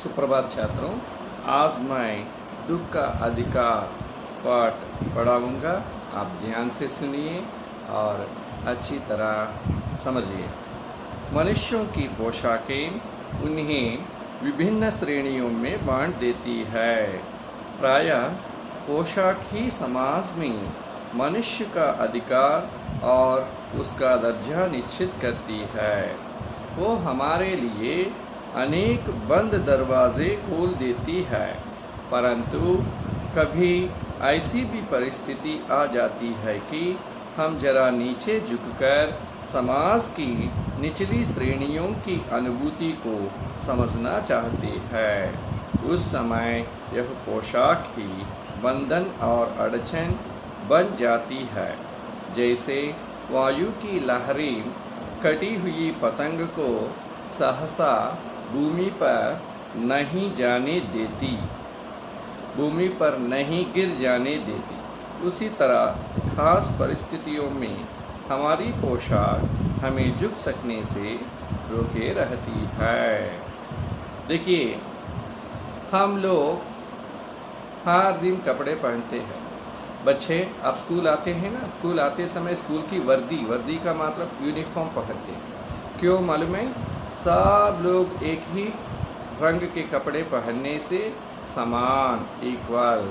सुप्रभात छात्रों। आज मैं दुख का अधिकार पाठ पढ़ाऊँगा। आप ध्यान से सुनिए और अच्छी तरह समझिए। मनुष्यों की पोशाकें उन्हें विभिन्न श्रेणियों में बांट देती है। प्रायः पोशाक ही समाज में मनुष्य का अधिकार और उसका दर्जा निश्चित करती है। वो हमारे लिए अनेक बंद दरवाजे खोल देती है, परंतु कभी ऐसी भी परिस्थिति आ जाती है कि हम जरा नीचे झुककर समाज की निचली श्रेणियों की अनुभूति को समझना चाहते हैं। उस समय यह पोशाक ही बंधन और अड़चन बन जाती है। जैसे वायु की लहरें कटी हुई पतंग को सहसा भूमि पर नहीं जाने देती, भूमि पर नहीं गिर जाने देती, उसी तरह खास परिस्थितियों में हमारी पोशाक हमें झुक सकने से रोके रहती है। देखिए, हम लोग हर दिन कपड़े पहनते हैं। बच्चे आप स्कूल आते हैं ना, स्कूल आते समय स्कूल की वर्दी का मतलब यूनिफॉर्म पहनते हैं। क्यों मालूम है? सब लोग एक ही रंग के कपड़े पहनने से समान, इक्वल।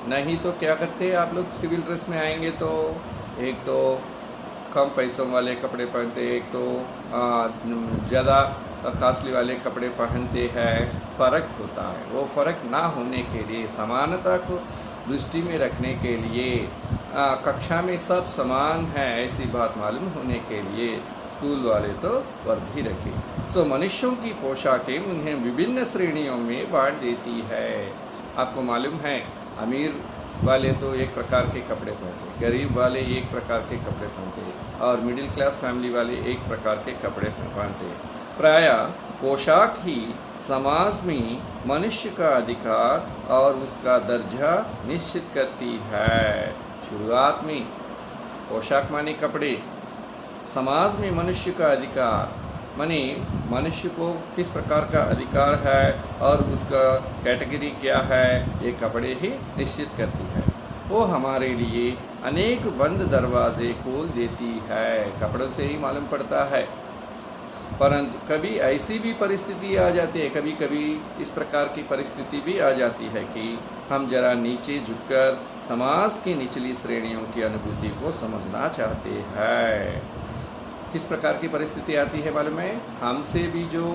नहीं तो क्या करते हैं आप लोग? सिविल ड्रेस में आएंगे तो एक तो कम पैसों वाले कपड़े पहनते, एक तो ज़्यादा कास्टली वाले कपड़े पहनते हैं। फ़र्क होता है। वो फ़र्क ना होने के लिए, समानता को दृष्टि में रखने के लिए, कक्षा में सब समान है ऐसी बात मालूम होने के लिए स्कूल वाले तो वर्दी रखे। सो मनुष्यों की पोशाकें उन्हें विभिन्न श्रेणियों में बांट देती है। आपको मालूम है, अमीर वाले तो एक प्रकार के कपड़े पहनते, गरीब वाले एक प्रकार के कपड़े पहनते और मिडिल क्लास फैमिली वाले एक प्रकार के कपड़े पहनते। प्रायः पोशाक ही समाज में मनुष्य का अधिकार और उसका दर्जा निश्चित करती है। शुरुआत में पोशाक माने कपड़े, समाज में मनुष्य का अधिकार माने मनुष्य को किस प्रकार का अधिकार है और उसका कैटेगरी क्या है, ये कपड़े ही निश्चित करती है। वो हमारे लिए अनेक बंद दरवाजे खोल देती है। कपड़ों से ही मालूम पड़ता है। परंतु कभी ऐसी भी परिस्थिति आ जाती है, कभी कभी इस प्रकार की परिस्थिति भी आ जाती है कि हम जरा नीचे झुककर समाज की निचली श्रेणियों की अनुभूति को समझना चाहते हैं। किस प्रकार की परिस्थिति आती है मालूम है? हमसे भी जो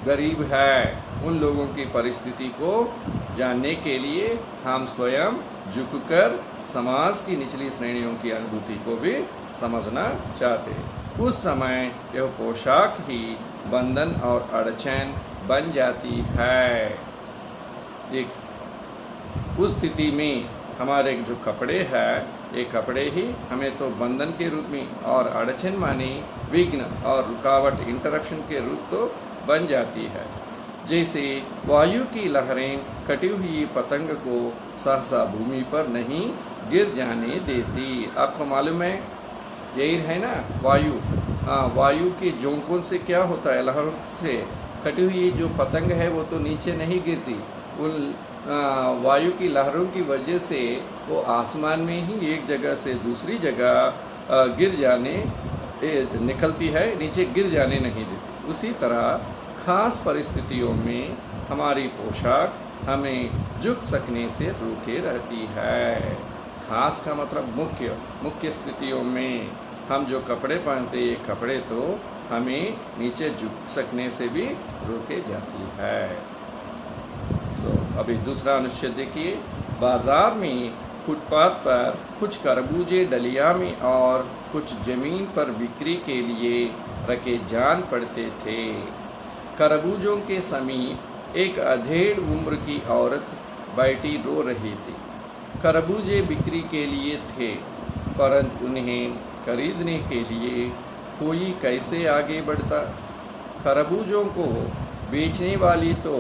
गरीब है उन लोगों की परिस्थिति को जानने के लिए हम स्वयं झुककर समाज की निचली श्रेणियों की अनुभूति को भी समझना चाहते हैं। उस समय यह पोशाक ही बंधन और अड़चन बन जाती है। एक उस स्थिति में हमारे जो कपड़े हैं, ये कपड़े ही हमें तो बंधन के रूप में और अड़चन माने विघ्न और रुकावट, इंटरप्शन के रूप तो बन जाती है। जैसे वायु की लहरें कटी हुई पतंग को सहसा भूमि पर नहीं गिर जाने देती। आपको मालूम है, यही है ना वायु। वायु के झोंकों से क्या होता है? लहरों से कटी हुई जो पतंग है वो तो नीचे नहीं गिरती। उन वायु की लहरों की वजह से वो आसमान में ही एक जगह से दूसरी जगह गिर जाने निकलती है, नीचे गिर जाने नहीं देती। उसी तरह खास परिस्थितियों में हमारी पोशाक हमें झुक सकने से रोके रहती है। खास का मतलब मुख्य स्थितियों में हम जो कपड़े पहनते, ये कपड़े तो हमें नीचे झुक सकने से भी रोके जाती है। अभी दूसरा अनुच्छेद देखिए। बाजार में फुटपाथ पर कुछ खरबूजे डलिया में और कुछ जमीन पर बिक्री के लिए रखे जान पड़ते थे। खरबूजों के समीप एक अधेड़ उम्र की औरत बैठी रो रही थी। खरबूजे बिक्री के लिए थे, परंतु उन्हें खरीदने के लिए कोई कैसे आगे बढ़ता? खरबूजों को बेचने वाली तो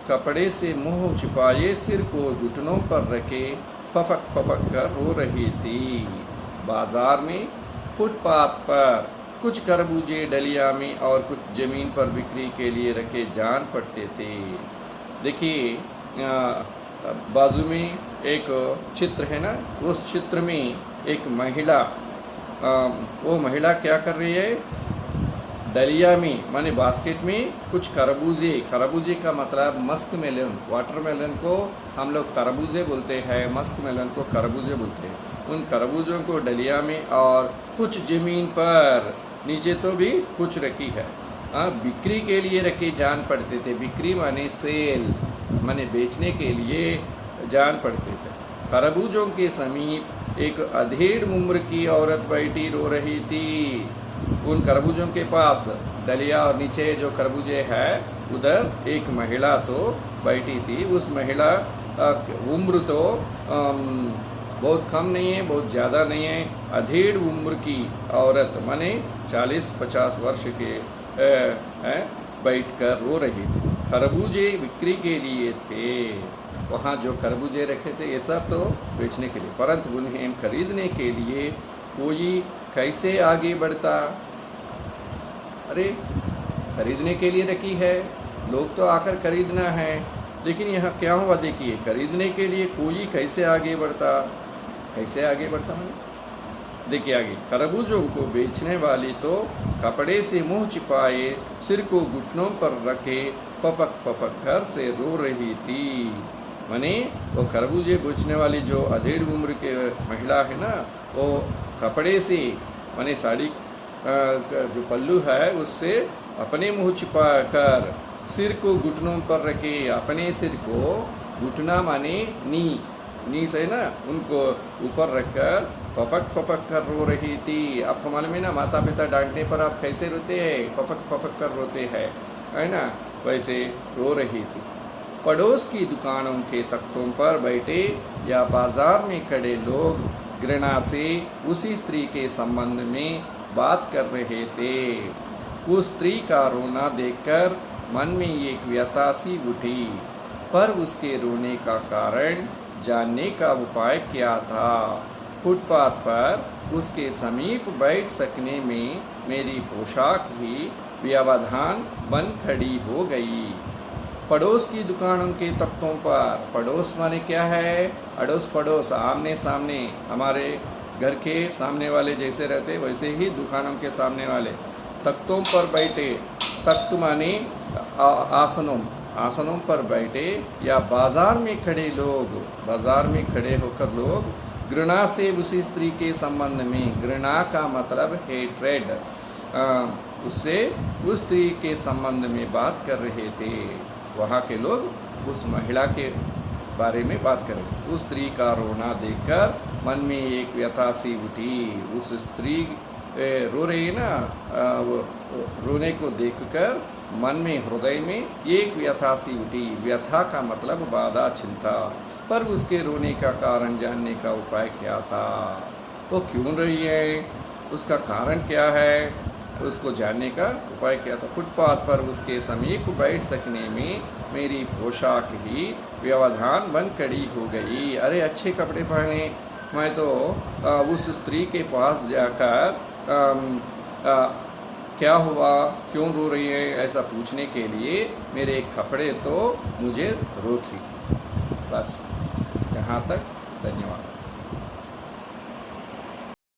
कपड़े से मुंह छिपाए सिर को घुटनों पर रखे फफक फफक कर रो रही थी। बाजार में फुटपाथ पर कुछ खरबूजे डलिया में और कुछ ज़मीन पर बिक्री के लिए रखे जान पड़ते थे। देखिए बाजू में एक चित्र है ना, उस चित्र में एक महिला, वो महिला क्या कर रही है, डलिया में माने बास्केट में कुछ खरबूजे, खरबूजे का मतलब मस्क मेलन, वाटरमेलन को हम लोग तरबूजे बोलते हैं, मस्क मेलन को खरबूजे बोलते हैं। उन खरबूजों को डलिया में और कुछ ज़मीन पर, नीचे तो भी कुछ रखी है, बिक्री के लिए रखे जान पड़ते थे। बिक्री माने सेल, माने बेचने के लिए जान पड़ते थे। खरबूजों के समीप एक अधेड़ उम्र की औरत बैठी रो रही थी। उन खरबूजों के पास डलिया और नीचे जो खरबूजे है उधर एक महिला तो बैठी थी। उस महिला उम्र तो बहुत कम नहीं है, बहुत ज़्यादा नहीं है, अधेड़ उम्र की औरत माने 40-50 वर्ष के बैठ कर रो रही थी। खरबूजे बिक्री के लिए थे, वहाँ जो खरबूजे रखे थे ये सब तो बेचने के लिए, परंतु उन्हें खरीदने के लिए कोई कैसे आगे बढ़ता। अरे खरीदने के लिए रखी है, लोग तो आकर खरीदना है, लेकिन यहाँ क्या हुआ देखिए, खरीदने के लिए कोई कैसे आगे बढ़ता, कैसे आगे बढ़ता मैंने देखिए आगे, खरबूजों को बेचने वाली तो कपड़े से मुंह छिपाए सिर को घुटनों पर रखे फफक फफक कर से रो रही थी। माने वो खरबूजे बेचने वाली जो अधेड़ उम्र के महिला है ना, वो कपड़े से माने साड़ी जो पल्लू है उससे अपने मुंह छिपा कर सिर को घुटनों पर रखे, अपने सिर को, घुटना माने नी से ना, उनको ऊपर रखकर फफक फफक कर रो रही थी। आपको मालूम है ना, माता पिता डांटने पर आप कैसे रोते हैं, फफक फफक कर रोते हैं, है ना, वैसे रो रही थी। पड़ोस की दुकानों के तख्तों पर बैठे या बाजार में खड़े लोग घृणा से उसी स्त्री के संबंध में बात कर रहे थे। उस स्त्री का रोना देखकर मन में एक व्यथा सी उठी, पर उसके रोने का कारण जानने का उपाय क्या था। फुटपाथ पर उसके समीप बैठ सकने में मेरी पोशाक ही व्यवधान बन खड़ी हो गई। पड़ोस की दुकानों के तख्तों पर, पड़ोस माने क्या है, अड़ोस पड़ोस, आमने सामने, हमारे घर के सामने वाले जैसे रहते वैसे ही दुकानों के सामने वाले, तख्तों पर बैठे, तख्त माने आसनों पर बैठे या बाजार में खड़े लोग, बाजार में खड़े होकर लोग घृणा से उसी स्त्री के संबंध में, घृणा का मतलब हेट्रेड, उससे उस स्त्री के संबंध में बात कर रहे थे। वहाँ के लोग उस महिला के बारे में बात करें। उस स्त्री का रोना देखकर मन में एक व्यथा सी उठी। उस स्त्री रो रही है ना, रोने को देखकर मन में, हृदय में एक व्यथा सी उठी। व्यथा का मतलब बाधा, चिंता। पर उसके रोने का कारण जानने का उपाय क्या था, वो क्यों रही है, उसका कारण क्या है, उसको जानने का उपाय क्या था। फुटपाथ पर उसके समीप बैठ सकने में मेरी पोशाक ही व्यवधान बन खड़ी हो गई। अरे अच्छे कपड़े पहने, मैं तो उस स्त्री के पास जाकर क्या हुआ, क्यों रो रही है, ऐसा पूछने के लिए मेरे कपड़े तो मुझे रोकी। बस यहाँ तक, धन्यवाद।